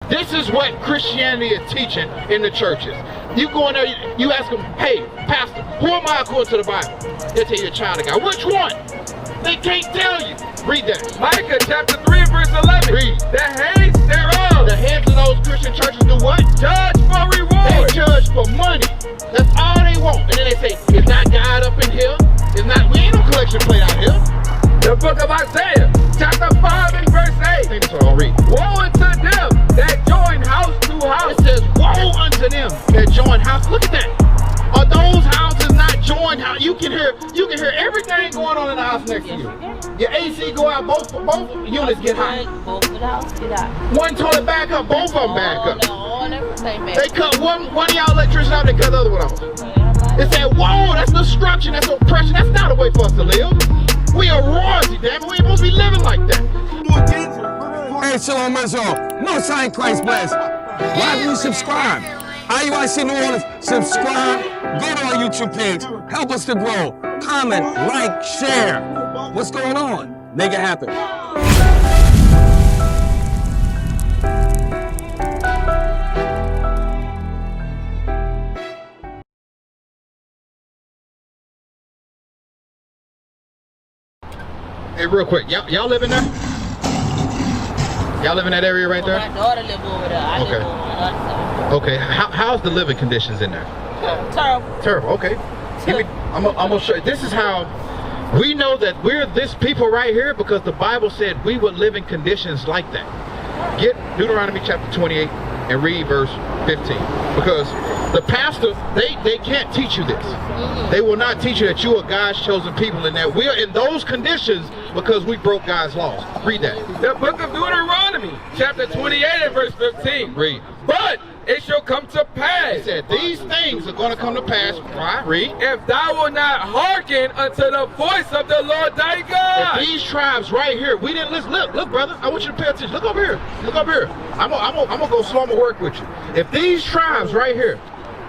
This is what Christianity is teaching in the churches. You go in there, you ask them, hey, pastor, who am I according to the Bible? They'll tell you a child of God. Which one? They can't tell you. Read that. Micah chapter 3 verse 11. Read. The heads thereof. The heads of those Christian churches do what? Judge for They reward. judge for money. That's all they want. And then they say, is not God up in here? Is not, we ain't no collection plate out here. The book of Isaiah chapter 5 and verse 8. I think that's what I'll read. Woe unto them that join house to house. It says, woe unto them that join house. Look at that. Are those houses not joined house? You can hear everything going on in the house next to you. Your AC go out, both units get hot. Both of the house get out. One toilet back up, both of them back up. All everything back. They cut one of y'all electrician out, they cut the other one off. It said, whoa, that's destruction, that's oppression. That's not a way for us to live. We are royalty, damn it. We ain't supposed to be living like that. Hey, Shalom Israel. Most High in Christ bless. Why do you subscribe? IUIC New Orleans, subscribe. Go to our YouTube page. Help us to grow. Comment, like, share. What's going on? Make it happen. Hey, real quick, y'all live in there? Y'all live in that area right there? My daughter live over there. I live Okay. over on the other side. Okay, how's the living conditions in there? Terrible. Terrible, okay. I'm gonna show you. This is how we know that we're this people right here, because the Bible said we would live in conditions like that. Get Deuteronomy chapter 28 and read verse 15. Because the pastors, they can't teach you this. They will not teach you that you are God's chosen people and that we're in those conditions because we broke God's laws. Read that. The book of Deuteronomy chapter 28 and verse 15. Read. But it shall come to pass. He said, these things are going to come to pass. Why? Read. If thou wilt not hearken unto the voice of the Lord thy God. If these tribes right here, we didn't listen. Look, brother, I want you to pay attention. Look over here. Look over here. I'm gonna go slow. I'm gonna work with you. If these tribes right here,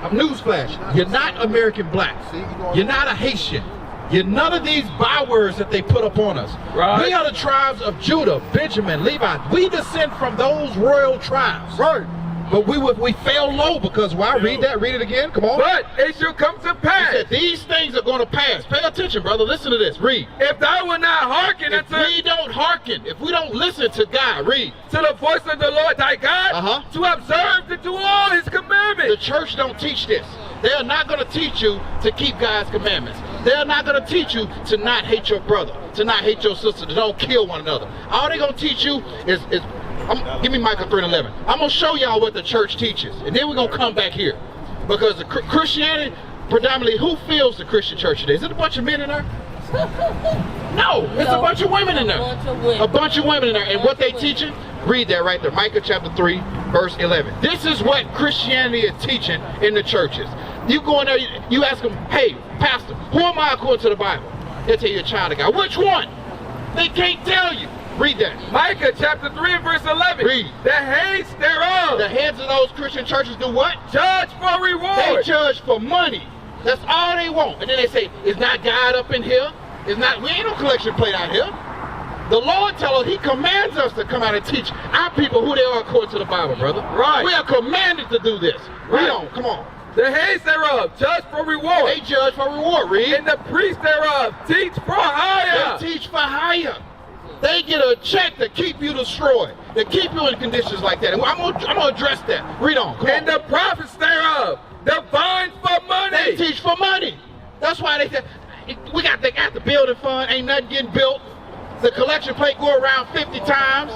newsflash, you're not American black. You're not a Haitian. You're none of these bywords that they put up on us. Right. We are the tribes of Judah, Benjamin, Levi. We descend from those royal tribes. Right. But we fell low because why? Read that. Read it again. Come on. But it shall come to pass. He said, these things are going to pass. Pay attention, brother. Listen to this. Read. If thou wilt not hearken If unto we don't hearken, if we don't listen to God, read. to the voice of the Lord thy God, to observe to do all his The commandments. church don't teach this. They are not going to teach you to keep God's commandments. They are not going to teach you to not hate your brother, to not hate your sister, to don't kill one another. All they're going to teach you is give me Micah 3:11. I'm going to show y'all what the church teaches, and then we're going to come back here. Because the Christianity, predominantly, who fills the Christian church today? Is it a bunch of men in there? No, it's a bunch of women in there. A bunch of women in there. And what they teaching? Read that right there. Micah chapter 3, verse 11. This is what Christianity is teaching in the churches. You go in there, you ask them, hey, pastor, who am I according to the Bible? They'll tell you a child of God. Which one? They can't tell you. Read that. Micah chapter 3 and verse 11. Read. The heads thereof. The heads of those Christian churches do what? Judge for They reward. judge for money. That's all they want. And then they say, is not God up in here? We ain't no collection plate out here. The Lord tells us, he commands us to come out and teach our people who they are according to the Bible, brother. Right. We are commanded to do this. Right. Read on, come on. The heads thereof judge for reward. They judge for reward, read. And the priests thereof teach for hire. They teach for hire. They get a check to keep you destroyed, to keep you in conditions like that. And I'm gonna address that. Read on, come And on. the prophets thereof divine for money. They teach for money. That's why they say, they got the building fund, ain't nothing getting built. The collection plate go around 50 times.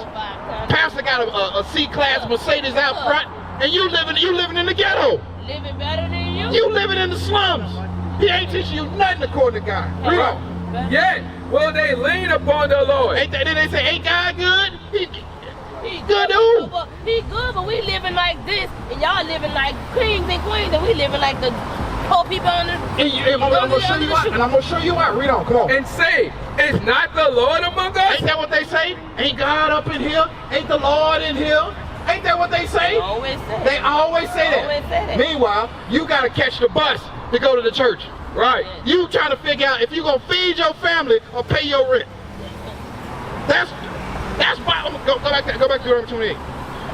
Pastor got a C-class Mercedes out front, and you living in the ghetto. Living better than you. You living in the slums. He ain't teaching you nothing according to God. Read on. Yet will they lean upon the Lord. Then they say, ain't God good? He good He dude. good, but we living like this, and y'all living like kings and queens, and we living like the poor people on the. And I'm gonna show you why. And I'm gonna show you why. Read on. Come on. And say, is not the Lord among us? Ain't that what they say? Ain't God up in here? Ain't the Lord in here? Ain't that what they say? Always say. They always say that. Always say that. Meanwhile, you gotta catch the bus to go to the church. Right. You trying to figure out if you're gonna feed your family or pay your rent. That's why. Go back to Deuteronomy 28.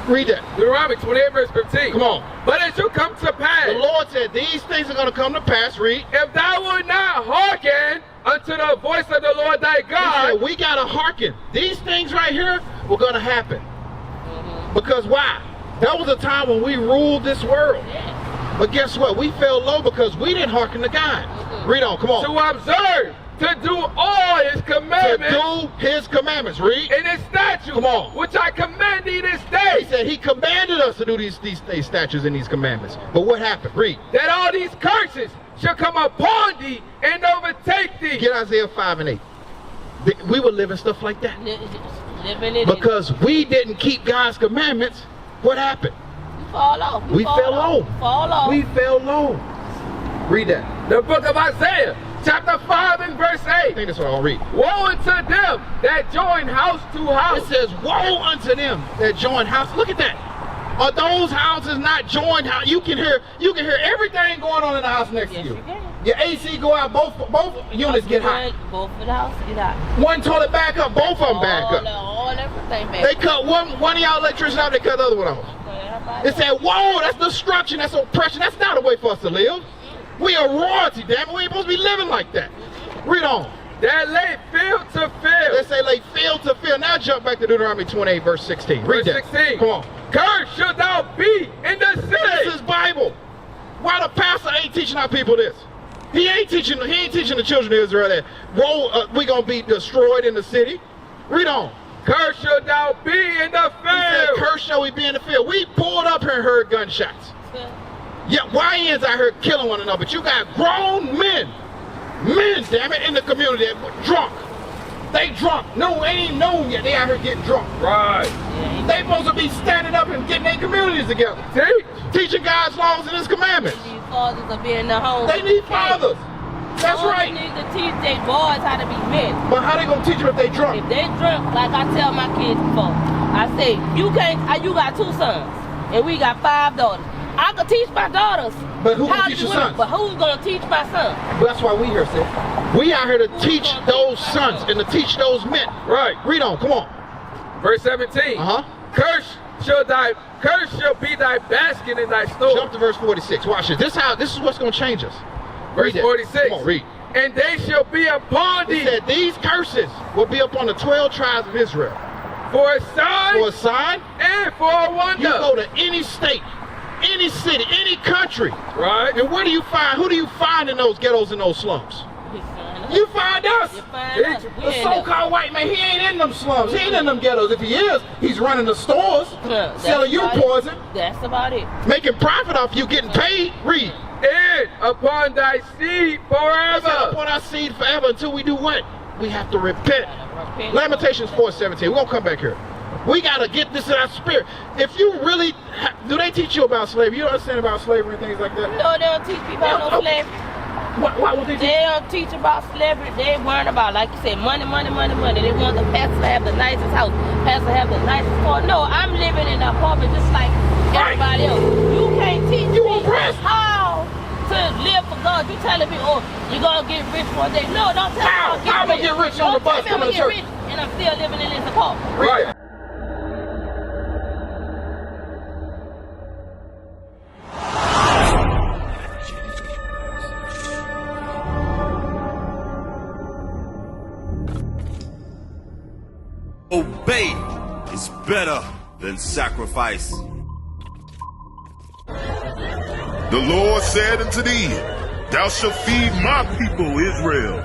Read that. Deuteronomy 28 verse 15. Come on. But it shall come to pass. The Lord said these things are going to come to pass. Read. If thou wilt not hearken unto the voice of the Lord thy He God. said, we got to hearken. These things right here were going to happen. Because why? That was a time when we ruled this world. But guess what? We fell low because we didn't hearken to God. Read on. Come on. To observe, to do all his commandments. To do his commandments. Read. And his statutes. Come on. Which I command thee this He day. said he commanded us to do these statutes and these commandments. But what happened? Read. That all these curses shall come upon thee and overtake thee. Get Isaiah 5 and 8. We were living stuff like that. Living it. Because we didn't keep God's commandments, what happened? We fall off. We fell low. Fall off. We fell low. Read that. The book of Isaiah, chapter 5 and verse I 8. think that's what I'll read. Woe unto them that join house to It house. says, woe unto them that join house. Look at that. Are those houses not joined? You can hear everything going on in the house next Yes, to you. you can. Your AC go out, both units get hot. Both of the house get hot. One toilet back up, both of them back up. All everything back They cut one of y'all electricians out, they cut the other one off. It said, whoa, that's destruction, that's oppression. That's not a way for us to live. We are royalty, damn it. We ain't supposed to be living like that. Read on. That lay field to They field. say lay field to field. Now jump back to Deuteronomy 28, verse 16. Read Verse that. 16. Come on. Cursed shalt thou be in the This city. is Bible. Why the pastor ain't teaching our people this? He ain't teaching the children of Israel that we gonna be destroyed in the city. Read on. Cursed shalt thou be in the He said, field. curse shall we be in the field. We pulled up here and heard gunshots. Yeah, YNs out here killing one another, but you got grown men, damn it, in the community that were drunk. They drunk. No, ain't known yet. They out here getting drunk. Right. They supposed to be standing up and getting their communities together. Teaching God's laws and his commandments. These fathers are being in the home. They need fathers. That's Fathers right. need to teach their boys how to be men. But how they gonna teach them if they drunk? If they drunk, like I tell my kids before, I say, you got 2 sons, and we got 5 daughters. I could teach my daughters. But who how can teach to your do it, sons? But who's gonna teach my son? That's why we here, sis. We out here to teach those sons and to teach those men. Right. Read on, come on. Verse 17. Cursed shall be thy basket and thy store. Jump to verse 46. Watch this. This is what's gonna change us. Verse 46. Come on, read. And they shall be upon He thee said these curses will be upon the 12 tribes of Israel. for a sign For a sign, and for a wonder. you go to any state, any city, any country, Right. and who do you find in those ghettos and those slums? You find us. You find us. We The in there. so-called white man, he ain't in them slums. He ain't in them ghettos. If he is, he's running the stores, That's selling you about it. poison, That's about it. making profit off you getting paid. Read. And upon thy seed He said, forever. upon our seed forever until we do what? We have to repent. Repent. Lamentations 4:17. We're going to come back here. We got to get this in our spirit. If you really, do they teach you about slavery? You don't understand about slavery and things like that? No, they don't teach people about no slavery. Why would they teach? They don't teach about slavery. They worrying about, like you said, money, money, money, money. They want the pastor to have the nicest house, pastor to have the nicest car. No, I'm living in an apartment just like everybody else. You can't teach You me oppressed. how to live for God. You telling me, oh, you're going to get rich one day. No, don't tell How? me How am I get rich on the Don't bus tell coming me I'm to gonna church? get rich and I'm still living in this apartment. Right. Obey is better than sacrifice. The Lord said unto thee, Thou shalt feed my people Israel.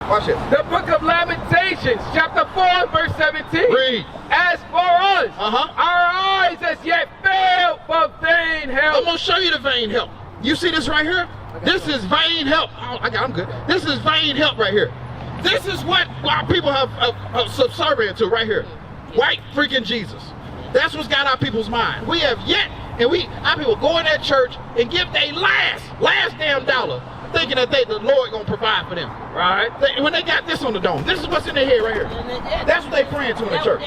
Watch it. The book of Lamentations, chapter 4, verse 17. Read. As for us, Uh-huh. our eyes as yet fail for vain I'm help. going to show you the vain help. You see this right here? This is vain help. Oh, I'm good. This is vain help right here. This is what our people have subservient to right here. White freaking Jesus. That's what's got our people's mind. We have yet, and our people go in that church and give their last damn dollar thinking that the Lord gonna provide for them. Right. When they got this on the dome, this is what's in their head right here. That's what they praying to in the church.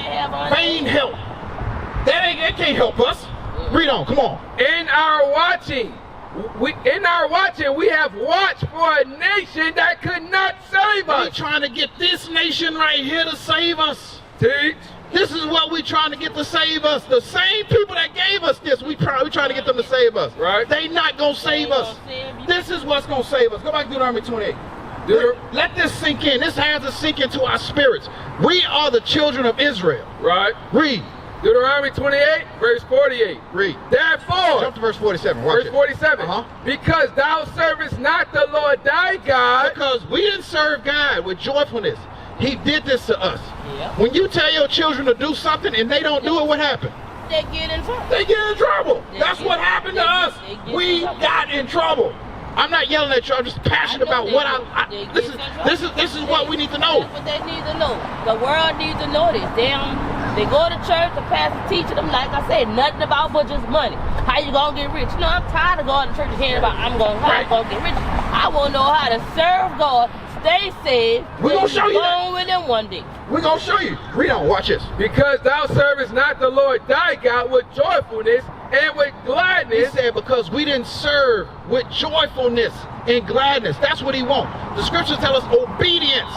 Vain help. That can't help us. Read on, come on. In our watching, we have watched for a nation that could not save us. We're trying to get this nation right here to save us. Teach. This is what we're trying to get to save us. The same people that gave us this, we're trying to get them to save us. Right. They not going to save us. This is what's going to save us. Go back to Deuteronomy 28. Let this sink in. This has to sink into our spirits. We are the children of Israel. Right. Read. Deuteronomy 28, verse 48. Read. Therefore. Jump to verse 47. Watch verse 47. Because thou servest not the Lord thy God. Because we didn't serve God with joyfulness. He did this to us. Yep. When you tell your children to do something and they don't do it, what happened? They get in trouble. They get in trouble. That's what happened to us. We got in trouble. I'm not yelling at you. I'm just passionate about what this is what we need to know. That's what they need to know. The world needs to know this. They go to church, the pastor teaching them, like I said, nothing about but just money. How you gonna get rich? You know, I'm tired of going to church and hearing about I'm gonna get rich. I wanna know how to serve God, stay saved. We're gonna show you that. With them one day. We're gonna show you. Read on, watch this. Because thou servest not the Lord thy God with joyfulness and with gladness. He said, because we didn't serve with joyfulness and gladness. That's what he wants. The scriptures tell us obedience.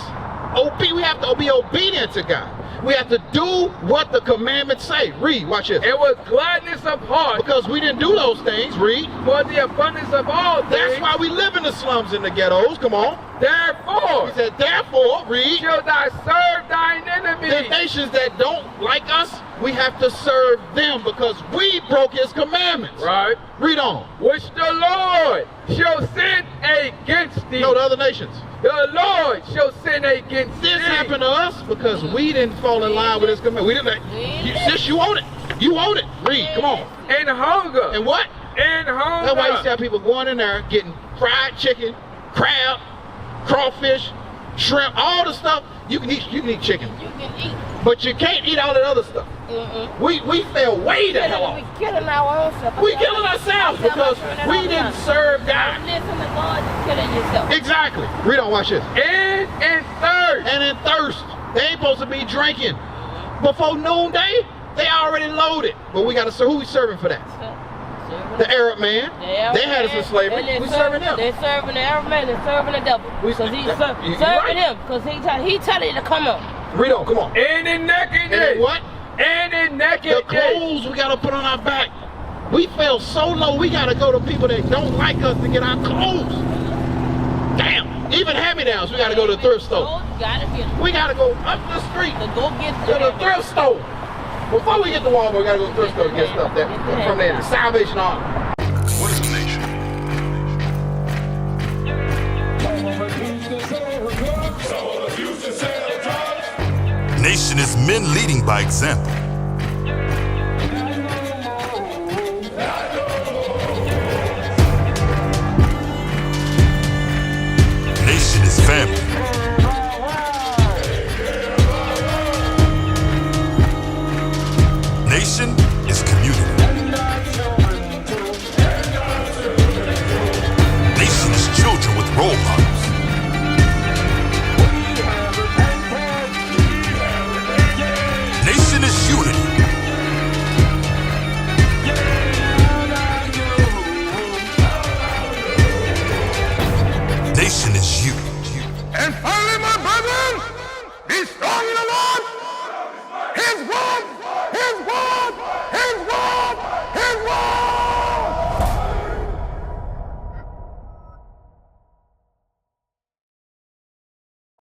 We have to be obedient to God. We have to do what the commandments say. Read, watch this. It was gladness of heart. Because we didn't do those things. Read. For the abundance of all things. That's why we live in the slums and the ghettos. Come on. Therefore. He said, therefore, read. Shall thou serve thine enemies. The nations that don't like us, we have to serve them because we broke his commandments. Right. Read on. Which the Lord shall send against thee. No, the other nations. The Lord shall send against this thee. Happened to us because we didn't fall in line with his command. We didn't. Sis, you own it. You own it. Read. Come on. And hunger. And what? And hunger. That's why you see how people going in there getting fried chicken, crab, crawfish, shrimp, all the stuff. You can eat chicken. You can eat. But you can't eat all that other stuff. We fell way the hell off. We killing our own self. We killing ourselves because we didn't serve God. Listen to God, you're killing yourself. Exactly. Read on, watch this. And in thirst. And in thirst. They ain't supposed to be drinking. Before noonday, they already loaded. But we got to serve. Who we serving for that? The Arab man. They had us in slavery. We serving them. They're serving the Arab man. They're serving the devil. Because he's serving him. Because he telling you to come on. Read on, come on. And in nakedness. And in what? And in nakedness. The clothes we got to put on our back. We fell so low, we got to go to people that don't like us to get our clothes. Damn. Even hand-me-downs, we got to go to the thrift store. We got to go up the street to the thrift store. Before we get to Walmart, we got to go to the thrift store to get stuff from there. The Salvation Army. What is a nation? Nation is men leading by example. Nation is family. Nation is community. Nation is children with role models. Nation is unity. Nation is you. And finally, my brethren, be strong in the Lord. His word